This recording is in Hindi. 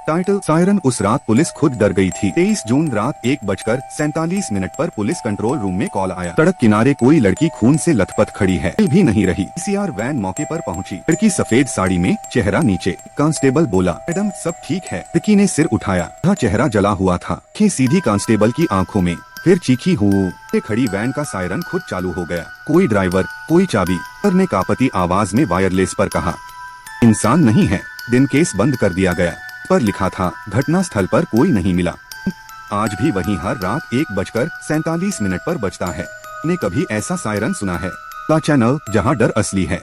Title siren. उस रात पुलिस खुद डर गई थी। 23 जून रात 1:47 पर पुलिस कंट्रोल रूम में कॉल आया। सड़क किनारे कोई लड़की खून से लथपथ खड़ी है, हिल भी नहीं रही। पीसीआर वैन मौके पर पहुंची। लड़की सफेद साड़ी में, चेहरा नीचे। कांस्टेबल बोला, मैडम सब ठीक है। लड़की ने सिर उठाया, चेहरा जला हुआ था। आंखें सीधी कांस्टेबल की आंखों में, फिर चीखी हुई। खड़ी वैन का सायरन खुद चालू हो गया। कोई ड्राइवर, कोई चाबी। सर ने कांपती आवाज में वायरलेस पर कहा, इंसान नहीं है। दिन केस बंद कर दिया गया। पर लिखा था, घटना स्थल पर कोई नहीं मिला। आज भी वहीं हर रात 1:47 पर बजता है। ने कभी ऐसा सायरन सुना है? चैनल जहां डर असली है।